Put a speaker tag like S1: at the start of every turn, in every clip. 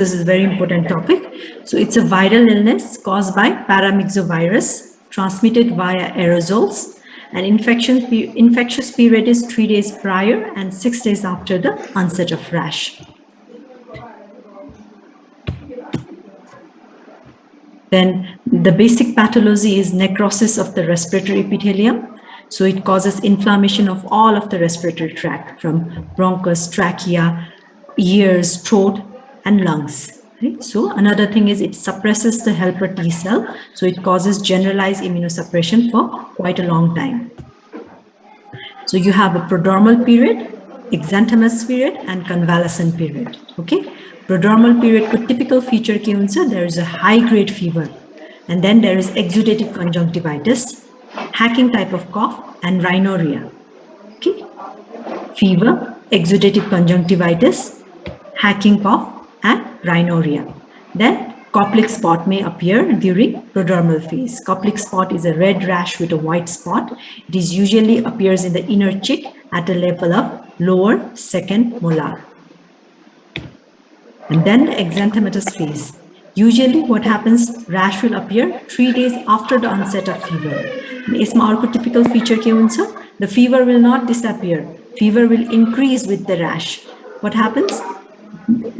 S1: This is a very important topic. So it's a viral illness caused by paramyxovirus transmitted via aerosols. And infectious period is 3 days prior and 6 days after the onset of rash. Then the basic pathology is necrosis of the respiratory epithelium. So it causes inflammation of all of the respiratory tract from bronchus, trachea, ears, throat, and lungs. Right? So another thing is it suppresses the helper T cell. So it causes generalized immunosuppression for quite a long time. So you have a prodromal period, exanthemus period, and convalescent period. Okay, prodromal period को typical feature क्या होता है? There is a high grade fever, and then there is exudative conjunctivitis, hacking type of cough, and rhinorrhea. Okay, fever, exudative conjunctivitis, hacking cough, and rhinorrhea. Then Koplik spot may appear during prodromal phase. Koplik spot is a red rash with a white spot. It is usually appears in the inner cheek at a level of lower second molar. And then the exanthematous phase. Usually what happens, rash will appear 3 days after the onset of fever. यसमा अर्को typical feature के हुन्छ? The fever will not disappear. Fever will increase with the rash. What happens?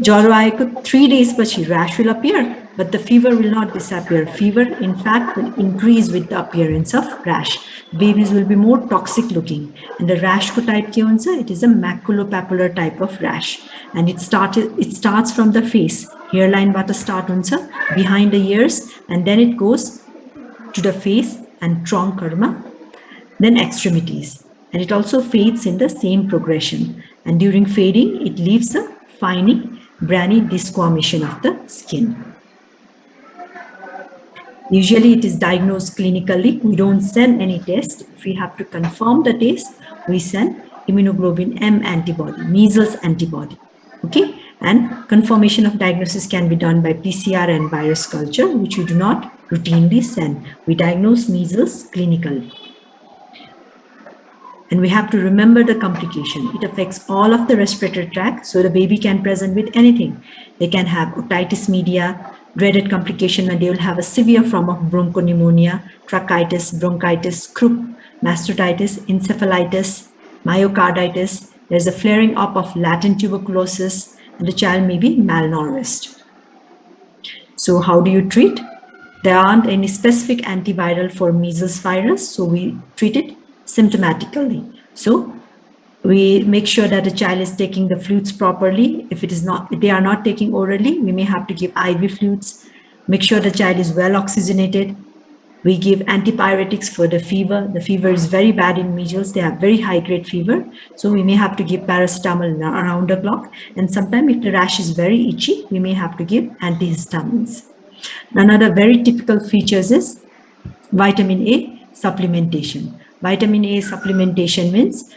S1: ज्वरो आएको 3 days पछि rash will appear, but the fever will not disappear. Fever, in fact, will increase with the appearance of rash. Babies will be more toxic looking. And the rash ko type के हुन्छ? It is a maculopapular type of rash. And it starts from the face. Hairline बाट start हुन्छ, behind the ears, and then it goes to the face and trunk arma, then extremities. And it also fades in the same progression. And during fading, it leaves a fine, briny desquamation of the skin. Usually it is diagnosed clinically. We don't send any test. If we have to confirm the test, we send immunoglobulin M antibody, measles antibody. Okay, and confirmation of diagnosis can be done by PCR and virus culture, which we do not routinely send. We diagnose measles clinically. And we have to remember the complication. It affects all of the respiratory tract, so the baby can present with anything. They can have otitis media, dreaded complication, and they will have a severe form of bronchopneumonia, tracheitis, bronchitis, croup, mastocytitis, encephalitis, myocarditis. There's a flaring up of latent tuberculosis, and the child may be malnourished. So how do you treat? There aren't any specific antiviral for measles virus, so we treat it symptomatically. So we make sure that the child is taking the fluids properly. If they are not taking orally, we may have to give IV fluids. Make sure the child is well oxygenated. We give antipyretics for the fever. The fever is very bad in measles. They have very high grade fever. So we may have to give paracetamol around the clock. And sometimes if the rash is very itchy, we may have to give antihistamines. Another very typical features is vitamin A supplementation. Vitamin A supplementation means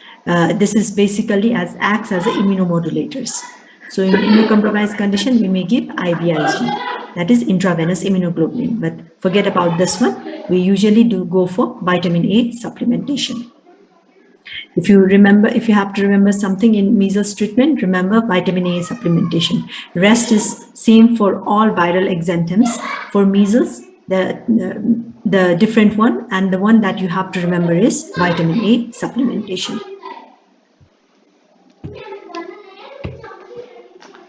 S1: this is basically acts as immunomodulators. So in immunocompromised condition, we may give IVIG, that is intravenous immunoglobulin. But forget about this one. We usually do go for vitamin A supplementation. If you have to remember something in measles treatment, remember vitamin A supplementation. Rest is same for all viral exanthems. For measles, the different one, and the one that you have to remember is vitamin A supplementation.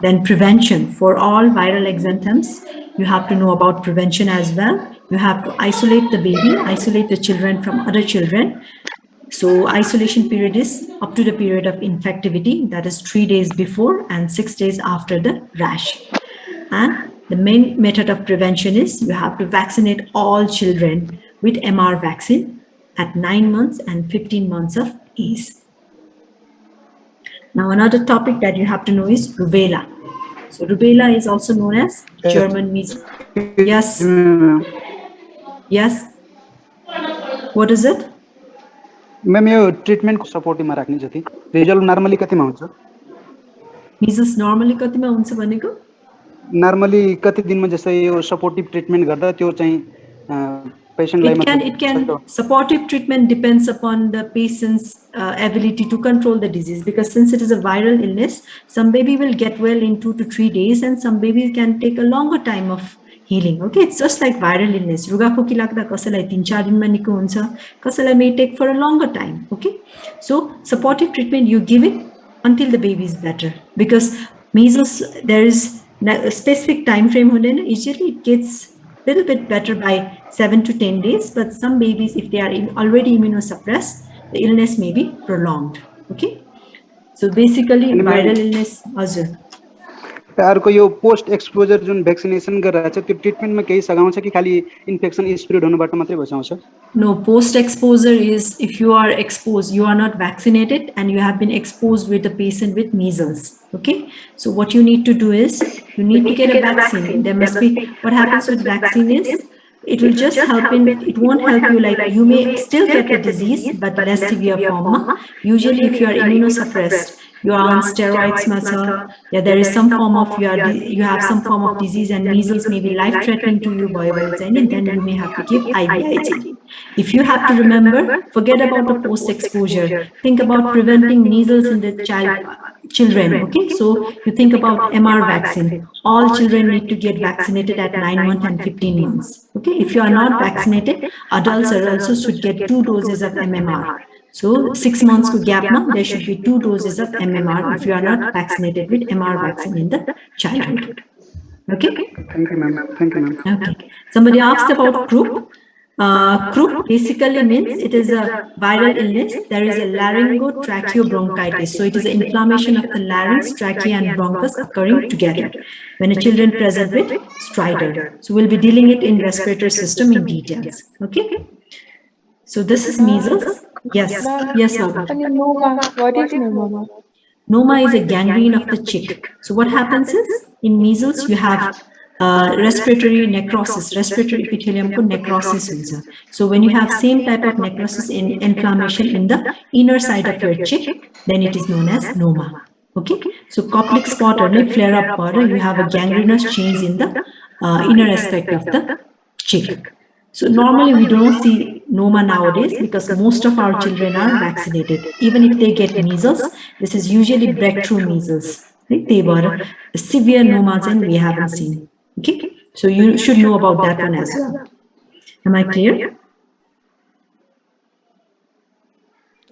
S1: Then prevention for all viral exanthems. You have to know about prevention as well. You have to isolate the baby, isolate the children from other children. So isolation period is up to the period of infectivity, that is 3 days before and 6 days after the rash. And the main method of prevention is you have to vaccinate all children with MR vaccine at 9 months and 15 months of age. Now another topic that you have to know is rubella. So rubella is also known as German measles. Yes. Yes. What is it?
S2: Ma'am yo treatment को सपोर्टिभमा राख्ने जति result normally कतिमा हुन्छ?
S1: Measles normally कतिमा हुन्छ भनेको?
S2: Normally कति दिनमा जस्तै यो सपोर्टिभ ट्रिटमेन्ट गर्दा त्यो चाहिँ
S1: It can supportive treatment depends upon the patient's ability to control the disease, because since it is a viral illness, some baby will get well in 2 to 3 days and some babies can take a longer time of healing. Okay, it's just like viral illness. Ruga khoki lagda kasalai 3-4 din ma निको हुन्छ, kasalai may take for a longer time. Okay, so supportive treatment you give it until the baby is better, because measles there is a specific time frame. Usually it gets little bit better by 7 to 10 days, but some babies, if they are already immunosuppressed, the illness may be prolonged. Okay, so basically viral illness.
S2: अर्को यो post exposure जुन vaccination गरिरहेछ त्यो ट्रिटमेन्टमा केही सघाउँछ कि खाली infection spread हुनुबाट मात्रै बचाउँछ?
S1: No, post exposure is if you are exposed, you are not vaccinated and you have been exposed with a patient with measles. Okay, so what you need to do is you need to get a vaccine. There must be, what happens with vaccine is it will just help in, it won't help you, like you may still get the disease but less severe form. Usually if you are immunosuppressed, you are on steroids, yeah, there is some form of, you have some form of disease and measles may be life-threatening to you, and then you may have to give IVIG. If you have to remember, forget about the post-exposure. Think about preventing measles in the children. Okay, so you think about MR vaccine. All children need to get vaccinated at 9 months and 15 months. Okay, if you are not vaccinated, adults also should get 2 doses of MMR. So 6 months to gap, there should be 2 doses of MMR if you are not vaccinated with MR vaccine in the childhood. Okay.
S2: Thank you, ma'am. Thank you, ma'am.
S1: Okay. Somebody asked about croup. Croup basically means it is a viral illness. There is a laryngotracheobronchitis. So it is an inflammation of the larynx, trachea and bronchus occurring together when a children present with stridor. So we'll be dealing it in respiratory system in details. Okay. So this is measles. Yes. Yes, Baba.
S3: Noma. What is noma?
S1: Noma is a gangrene of the chick. So what happens is in measles you have respiratory necrosis, respiratory epithelium necrosis. So when you have same type of necrosis in inflammation in the inner side of your chick, then it is known as noma. Okay, so Koplik spot or flare up powder, you have a gangrenous change in the inner aspect of the chick. So normally we don't see noma nowadays because most of our children are vaccinated. Even if they get measles, this is usually breakthrough measles. Right? They were severe nomas and we haven't seen. Okay, so you should know about that one as well. Am I clear?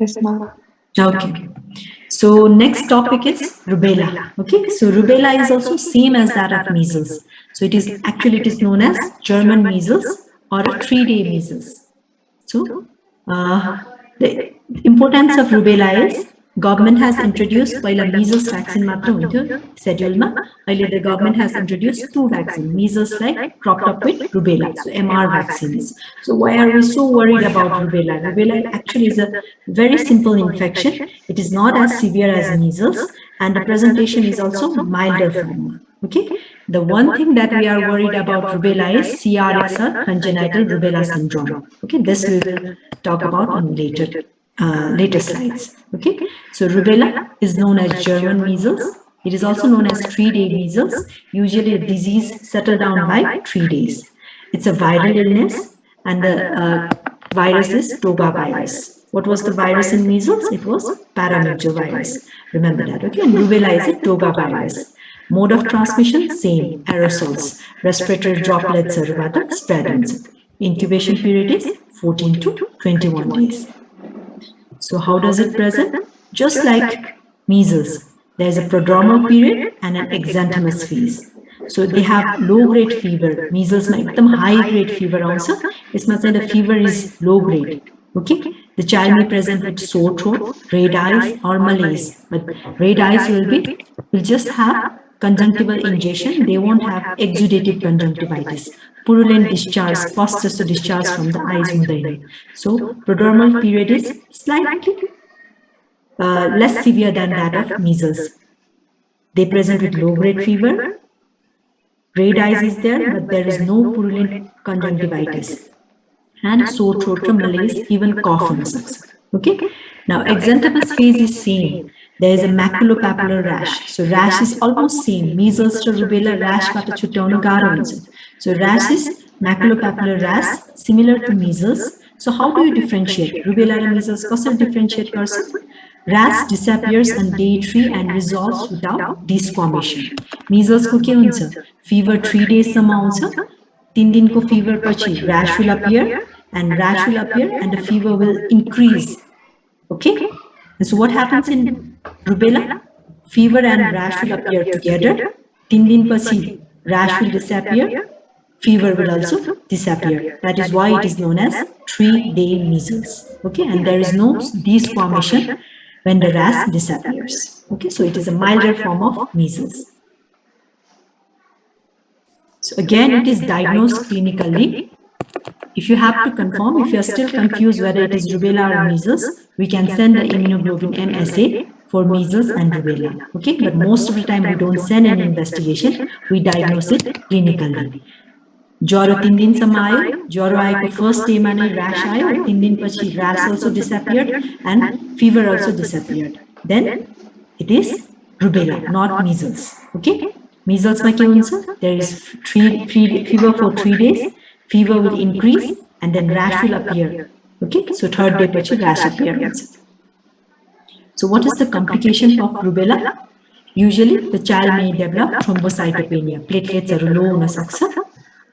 S3: Yes, ma'am.
S1: Okay. So next topic is rubella. Okay, so rubella is also same as that of measles. So it is actually it is known as German measles or a 3-day measles. So the importance of rubella is government has introduced while a measles vaccine schedule the government has introduced 2 vaccines, measles like cropped up with rubella, so MR vaccines. So why are we so worried about rubella? Rubella actually is a very simple infection. It is not as severe as measles and the presentation is also milder form. Okay, the one thing that we are worried about rubella is CRX or congenital rubella syndrome. Okay, this we will talk about in later slides. Okay, so rubella is known as German measles. It is also known as 3-day measles. Usually the disease settle down by 3 days. It's a viral illness and the virus is Toga virus. What was the virus in measles? It was paramyxovirus. Remember that. Okay, and rubella is a Toga virus. Mode of transmission, same, aerosols. Respiratory droplets are spread. Incubation period is 14 to 21 days. So how does it present? Just like measles, there is a prodromal period and an exanthemus phase. So they have low-grade fever. Measles may have high-grade fever also. This must say the fever is low-grade. Okay, the child may present with sore throat, red eyes, or malaise. But red eyes will just have conjunctival ingestion. They won't have exudative conjunctivitis. Purulent discharge, fastest discharge from the eyes. So prodromal period is slightly less severe than that of measles. They present with low-grade fever. Red eyes is there, but there is no purulent conjunctivitis. And sore throat, malaise, even cough also. Okay. Now exanthemus phase is same. There is a maculopapular rash. So rash is almost same. Measles to rubella rash. So rash is maculopapular rash, similar to measles. So how do you differentiate? Rubella and measles, कसरी differentiate गर्छ? Rash disappears on day 3 and resolves without desquamation. Measles को के हुन्छ? Fever 3 days सम्म आउँछ. 3 दिनको fever पछि rash will appear and the fever will increase. Okay? And so what happens in rubella? Fever and rash will appear together. 3 दिन पछि rash will disappear. Fever will also disappear. That is why it is known as 3-day measles. Okay, and there is no desquamation when the rash disappears. Okay, so it is a milder form of measles. So again, it is diagnosed clinically. If you have to confirm, if you are still confused whether it is rubella or measles, we can send the immunoglobulin M assay for measles and rubella. Okay, but most of the time we don't send an investigation, we diagnose it clinically. ज्वरो 3 दिनसम्म आयो, ज्वरो आएको first डेमा नै rash आयो, 3 दिनपछि rash also disappeared and fever also disappeared. Then it is rubella, not measles. Okay, measles मा के हुन्छ? There is fever for 3 days, fever will increase and then rash will appear. Okay, so 3rd day पछि rash appear हुन्छ. So what is the complication of rubella? Usually the child may develop thrombocytopenia, platelets are low हुन सक्छ.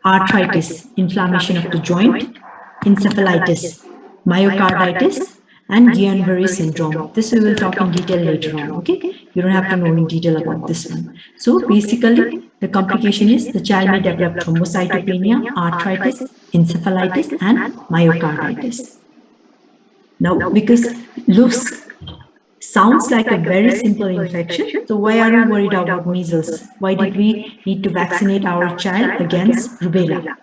S1: Arthritis, inflammation of the joint, encephalitis, myocarditis, and Guillain-Barré syndrome. This we will talk in detail later on, okay? You don't have to know in detail about this one. So basically, the complication is the child may develop thrombocytopenia, arthritis, encephalitis, and myocarditis. Now, because looks sounds like a very simple infection, so why are we worried about measles? Why did we need to vaccinate our child against rubella?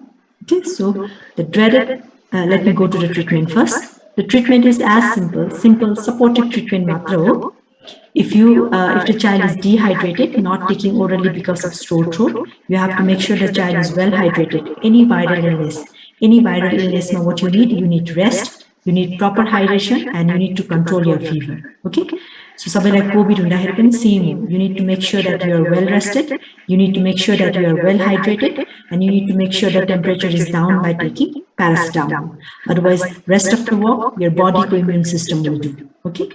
S1: Okay, so the dreaded, let me go to the treatment first. The treatment is as simple supportive treatment matra ho. If the child is dehydrated, not taking orally because of sore throat, you have to make sure the child is well hydrated. Any viral illness, what you need rest, you need proper hydration, and you need to control your fever. Okay, so sabaiलाई COVID हुँदाखेरि पनि same. You need to make sure that you are well rested, you need to make sure that you are well hydrated, and you need to make sure the temperature is down by taking paracetamol. Otherwise, rest of the work your body immune system will do. Okay,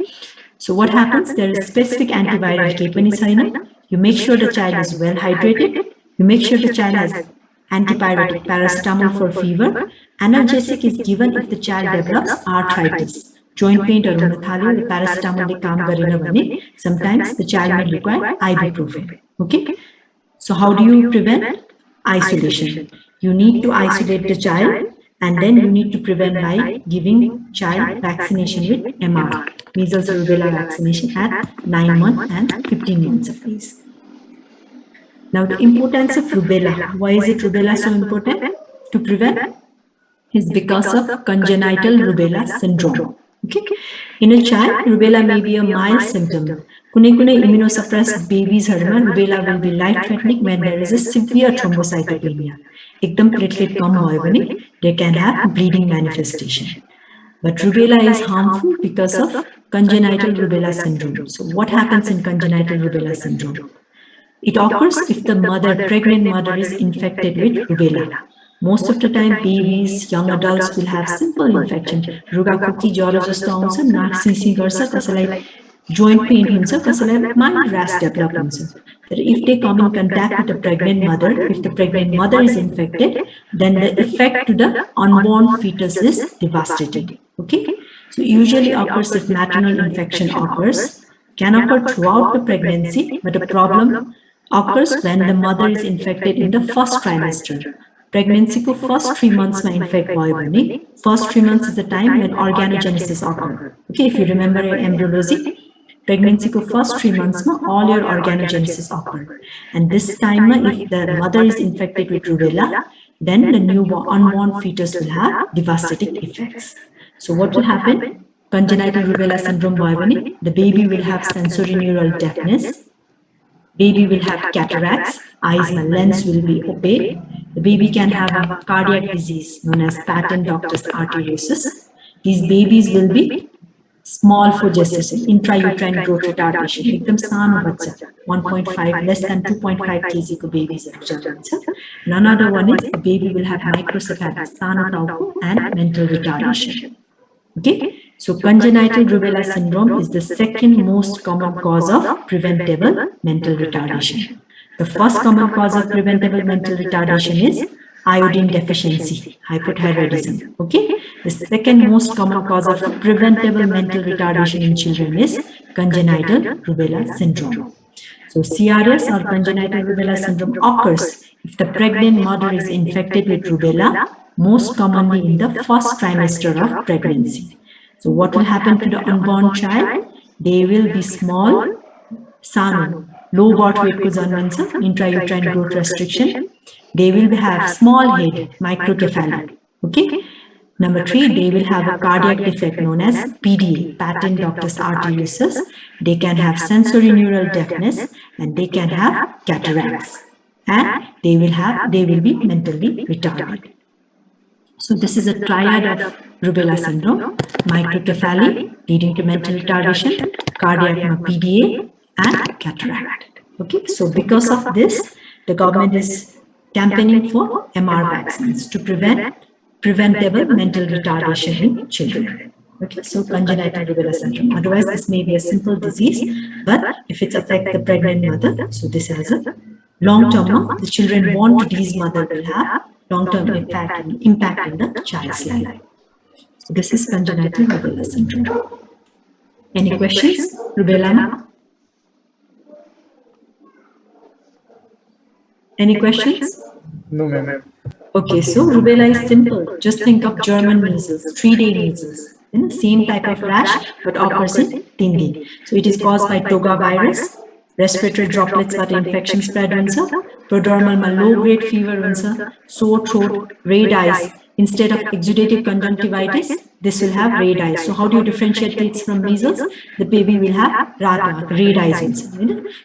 S1: so what happens? There is specific antiviral केही पनि छैन. You make sure the child is well hydrated, you make sure the child has antipyretic paracetamol for fever. Analgesic is given if the child develops arthritis. Joint pain or the paracetamol they काम गरेन भने sometimes the child may require ibuprofen. Okay, so how do you prevent? Isolation. You need to isolate the child, and then you need to prevent by giving child vaccination with MR, measles and rubella vaccination at 9 months and 15 months of age. Now the importance of rubella. Why is it rubella so important to prevent? Is because of congenital rubella syndrome. Okay, in a child, rubella may be a mild symptom. Kunai immunosuppressed babies rubella will be life-threatening when there is a severe thrombocytopenia. Ekdam platelet kam bhayo bhane they can have bleeding manifestation. But rubella is harmful because of congenital rubella syndrome. So what happens in congenital rubella syndrome? It occurs if the pregnant mother is infected with rubella. Most of the time, babies, young adults will have simple infection. Ruga खोकी ज्वरो जस्तो आउँछ, नाक cc गर्छ, कसैलाई joint pain हुन्छ, कसैलाई mild rash develop हुन्छ. But if they come in contact with the pregnant mother, if the pregnant mother is infected, then the effect to the unborn fetus is devastating. Okay, so usually occurs if maternal infection occurs, can occur throughout the pregnancy, but the problem occurs when the mother is infected in the first trimester. Pregnancy को first 3 months में infect भयो भने, first 3 months is the time when organogenesis occurs. Okay, if you remember your embryology, pregnancy को first 3 months में all your organogenesis occurs. And this time if the mother is infected with rubella, then the unborn fetus will have devastating effects. So what will happen? Congenital rubella syndrome भयो भने, the baby will have sensorineural deafness, baby will have cataracts, eyes and lens will be opaque. The baby can have a cardiac disease known as patent ductus arteriosus. These babies will be Small for gestation, intrauterine growth retardation. एकदम सानो बच्चा, 1.5 less than 2.5 kg को babies and another one is the baby will have microcephaly, सानो टाउको and mental retardation. Okay, so congenital rubella syndrome is the second most common cause of preventable mental retardation. The first common cause of preventable mental retardation is iodine deficiency, hypothyroidism. Okay, the second most common cause of preventable mental retardation in children is congenital rubella syndrome. So CRS or congenital rubella syndrome occurs if the pregnant mother is infected with rubella, most commonly in the first trimester of pregnancy. So what will happen to the unborn child? They will be small, sano, low birth weight ko janmन्छ, intrauterine growth restriction. They will have small head, microcephaly. Okay. Number 3, they will have a cardiac defect known as PDA, patent ductus arteriosus. They can have sensory neural deafness and they can have cataracts. And they will be mentally retarded. So this is a triad of rubella syndrome: microcephaly leading to mental retardation, cardiac PDA, and cataract. Okay, so because of this, the government is campaigning for MR vaccines to prevent preventable mental retardation in children. Okay, so congenital rubella syndrome. Otherwise, this may be a simple disease, but if it affects the pregnant mother, so this has a long-term, the children born to these mother will have long-term impact in the child's life. So this is congenital rubella syndrome. Any questions? Rubella? Any questions?
S4: No, ma'am.
S1: Okay, so rubella is simple. Just think of German measles, 3-day measles. Same type of rash, but occurs in 10 days. So it is caused by toga virus, respiratory droplets but infection spread हुन्छ, prodromal ma low grade fever हुन्छ, sore throat, red eyes. Instead of exudative conjunctivitis, this will have red eyes. So how do you differentiate it from measles? The baby will have red eyes.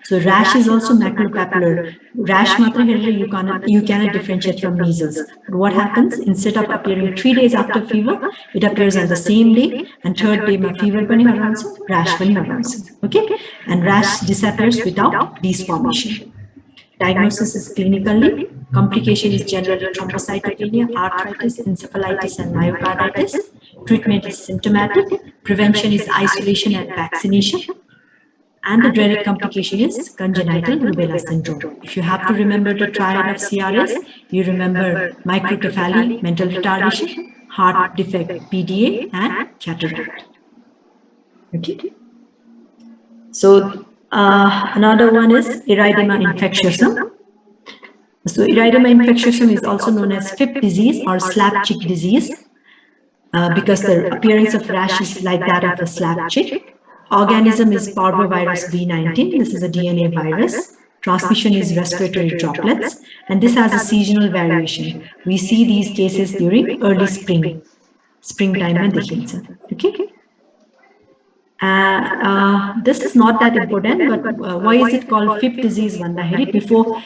S1: So rash is also maculopapular. Rash you cannot differentiate from measles. But what happens? Instead of appearing 3 days after fever, it appears on the same day, and 3rd day fever rash. Okay, and rash disappears without desquamation. Diagnosis is clinically. Complication is generally thrombocytopenia, arthritis, encephalitis, and myocarditis. Treatment is symptomatic. Prevention is isolation and vaccination. And the dreaded complication is congenital rubella syndrome. If you have to remember the triad of CRS, you remember microcephaly, mental retardation, heart defect, PDA, and cataract. Okay. So another one is erythema infectiosum. So erythema infectiosum is also known as Phipps disease or slap chick disease because the appearance of rash is like that of a slap chick. Organism is parvovirus B19. This is a DNA virus. Transmission is respiratory droplets, and this has a seasonal variation. We see these cases during early springtime. Okay. This is not that important, but why is it called Phipps disease? Before,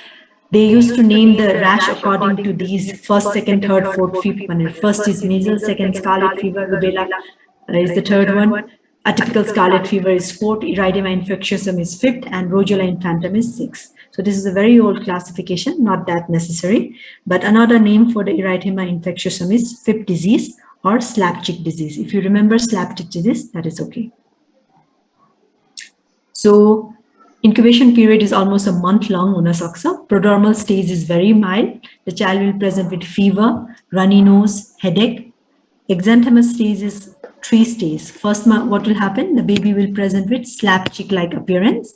S1: they used to name the rash according to these first, second, third, fourth, fifth. First is measles, second scarlet fever, rubella is the third one. Atypical scarlet fever is fourth, erythema infectiosum is fifth, and rogeola infantum is sixth. So this is a very old classification, not that necessary. But another name for the erythema infectiosum is Phipps disease or slap chick disease. If you remember slap chick disease, that is okay. So incubation period is almost a month long. Prodromal stage is very mild. The child will present with fever, runny nose, headache. Exanthemus stage is 3 stages. First, what will happen? The baby will present with slap chick like appearance.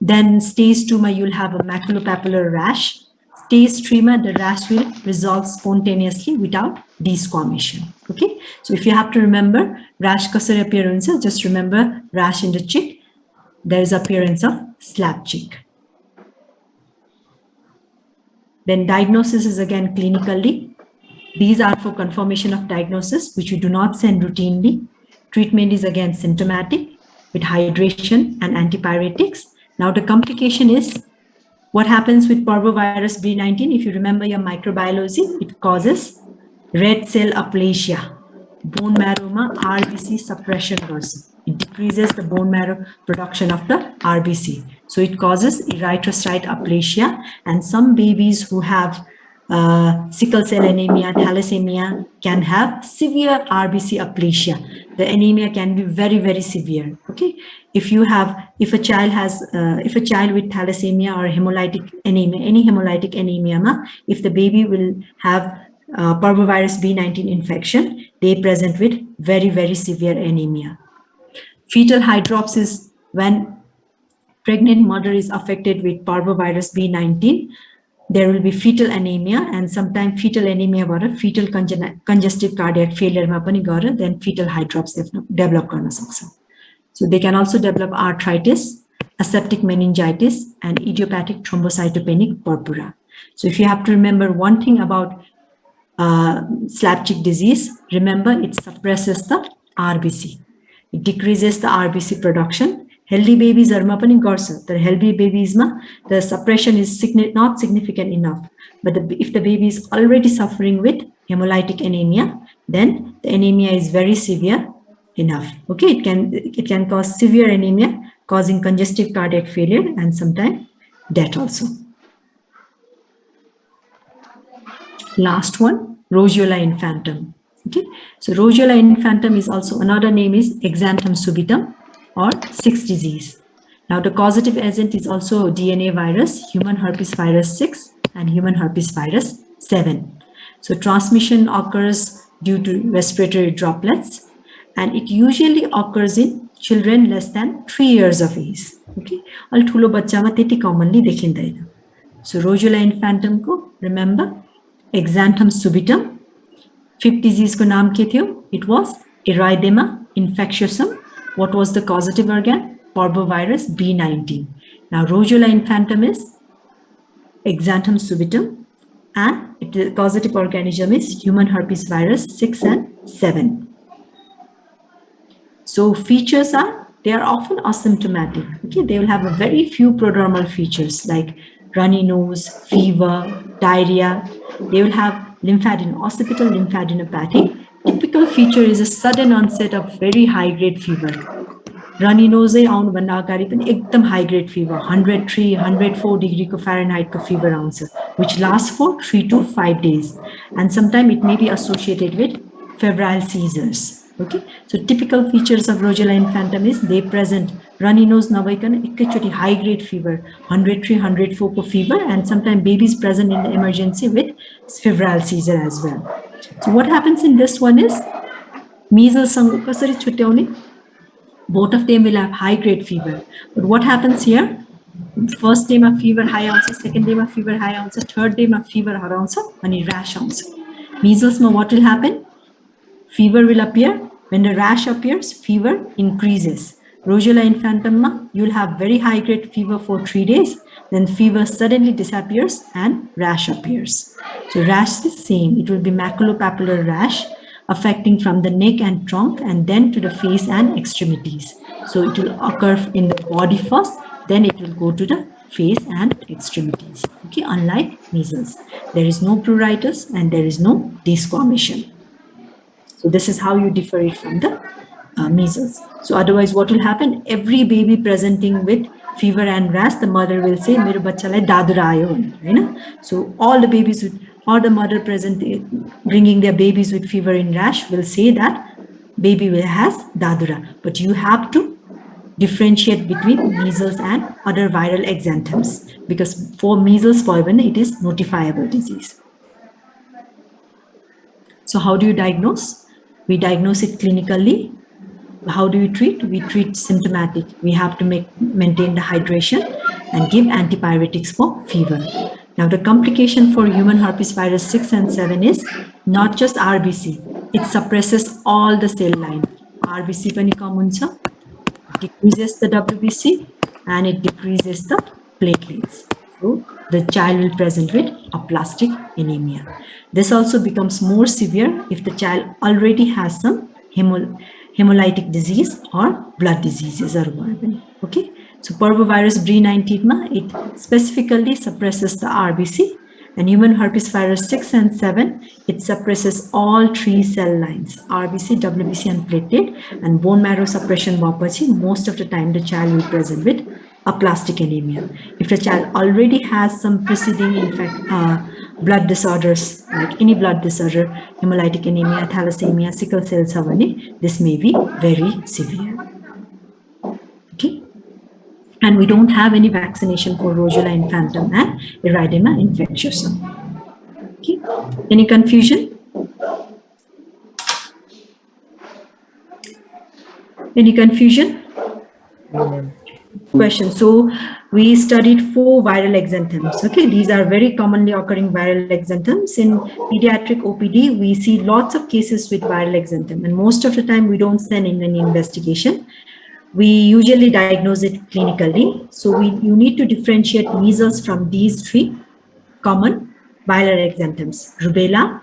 S1: Then stage 2, you'll have a maculopapular rash. Stage 3, the rash will resolve spontaneously without desquamation. Okay, so if you have to remember rash kasari appearance, just remember rash in the chick. There is appearance of slap chick. Then diagnosis is again clinically. These are for confirmation of diagnosis, which we do not send routinely. Treatment is again symptomatic with hydration and antipyretics. Now the complication is what happens with parvovirus B19. If you remember your microbiology, it causes red cell aplasia. Bone marrow ma RBC suppression. It decreases the bone marrow production of the RBC. So it causes erythrocyte aplasia, and some babies who have sickle cell anemia, thalassemia can have severe RBC aplasia. The anemia can be very, very severe. Okay, if a child with thalassemia or hemolytic anemia, any hemolytic anemia, if the baby will have parvovirus B19 infection, they present with very, very severe anemia. Fetal hydropsis, when pregnant mother is affected with parvovirus B19, there will be fetal anemia, and sometimes fetal anemia or fetal congestive cardiac failure, then fetal hydropsis develop. So they can also develop arthritis, aseptic meningitis, and idiopathic thrombocytopenic purpura. So if you have to remember one thing about slapstick disease, remember it suppresses the RBC. It decreases the RBC production. Healthy babies are the healthy babies the suppression is not significant enough. But if the baby is already suffering with hemolytic anemia, then the anemia is very severe enough. Okay, it can cause severe anemia, causing congestive cardiac failure and sometimes death also. Last one, Roseola infantum. Okay, so Roseola infantum is also another name is exanthum subitum or 6 disease. Now the causative agent is also DNA virus, human herpes virus 6 and human herpes virus 7. So transmission occurs due to respiratory droplets, and it usually occurs in children less than 3 years of age. Okay, al thulo bachcha ma त्यति commonly देखिँदैन. So Roseola infantum को remember exanthum subitum. 5th disease को नाम के थियो? It was erythema infectiosum. What was the causative organ? Parvovirus B19. Now Roseola infantum is exanthum subitum, and the causative organism is human herpes virus 6 and 7. So features they are often asymptomatic. Okay, they will have a very few prodromal features like runny nose, fever, diarrhea. They will have occipital lymphadenopathy. Typical feature is a sudden onset of very high grade fever. Runny nose आउनु भन्दा अगाडि पनि एकदम high grade fever, 103, 104 degree Fahrenheit fever आउँछ, which lasts for 3 to 5 days, and sometimes it may be associated with febrile seizures. Okay, so typical features of Roseola infantum is they present runny nose nabhaikana ekaichoti high grade fever, 103, 104 fever, and sometimes babies present in the emergency with febrile seizure as well. So what happens in this one is measles सँग कसरी छुट्याउने? Both of them will have high grade fever. But what happens here? First day ma fever high आउँछ, second day ma fever high आउँछ, third day ma fever हराउँछ अनि rash आउँछ. Measles ma what will happen? Fever will appear. When the rash appears, fever increases. Roseola infantum ma, you will have very high grade fever for 3 days, then fever suddenly disappears and rash appears. So rash is same. It will be maculopapular rash affecting from the neck and trunk and then to the face and extremities. So it will occur in the body first, then it will go to the face and extremities. Okay, unlike measles, there is no pruritus and there is no desquamation. So this is how you differ it from the measles. So otherwise what will happen? Every baby presenting with fever and rash, the mother will say, "Mero bachchalai dadura aayo," right? So all the babies with, or the mother present bringing their babies with fever and rash will say that baby has dadura. But you have to differentiate between measles and other viral exanthems, because for measles pollen it is notifiable disease. So how do you diagnose? We diagnose it clinically. How do we treat? We treat symptomatic. We have to maintain the hydration and give antipyretics for fever. Now the complication for human herpes virus 6 and 7 is not just RBC. It suppresses all the cell line. RBC pani kam huncha, decreases the WBC and it decreases the platelets. So the child will present with aplastic anemia. This also becomes more severe if the child already has some hemolytic disease or blood diseases or whatever. Okay, so parvovirus B19 it specifically suppresses the RBC And human herpes virus 6 and 7, it suppresses all 3 cell lines, RBC, WBC, and platelet, and bone marrow suppression vapachi. Most of the time, the child will present with aplastic anemia. If the child already has some preceding blood disorders, like any blood disorder, hemolytic anemia, thalassemia, sickle cell savane, this may be very severe. Okay. And we don't have any vaccination for Rogeola infantum and Erythema infectiosum. Okay. Any confusion? Any confusion?
S4: No, ma'am.
S1: Question. So we studied 4 viral exanthems. Okay, these are very commonly occurring viral exanthems. In pediatric OPD, we see lots of cases with viral exanthem, and most of the time we don't send in any investigation. We usually diagnose it clinically. So you need to differentiate measles from these 3 common viral exanthems: rubella,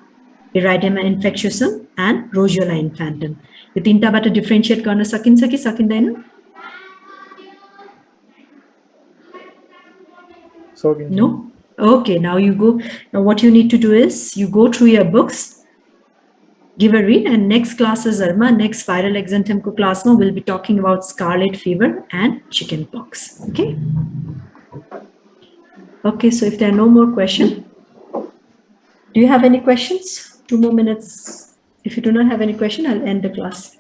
S1: Erythema infectiosum, and Rogeola infantum. Yo तीनटाबाट differentiate गर्न सकिन्छ कि सकिँदैन? No? Okay, now you go. Now what you need to do is you go through your books, give a read, and next classes, next viral exanthem class will be talking about scarlet fever and chickenpox. Okay. Okay, so if there are no more questions, do you have any questions? 2 more minutes. If you do not have any question, I'll end the class.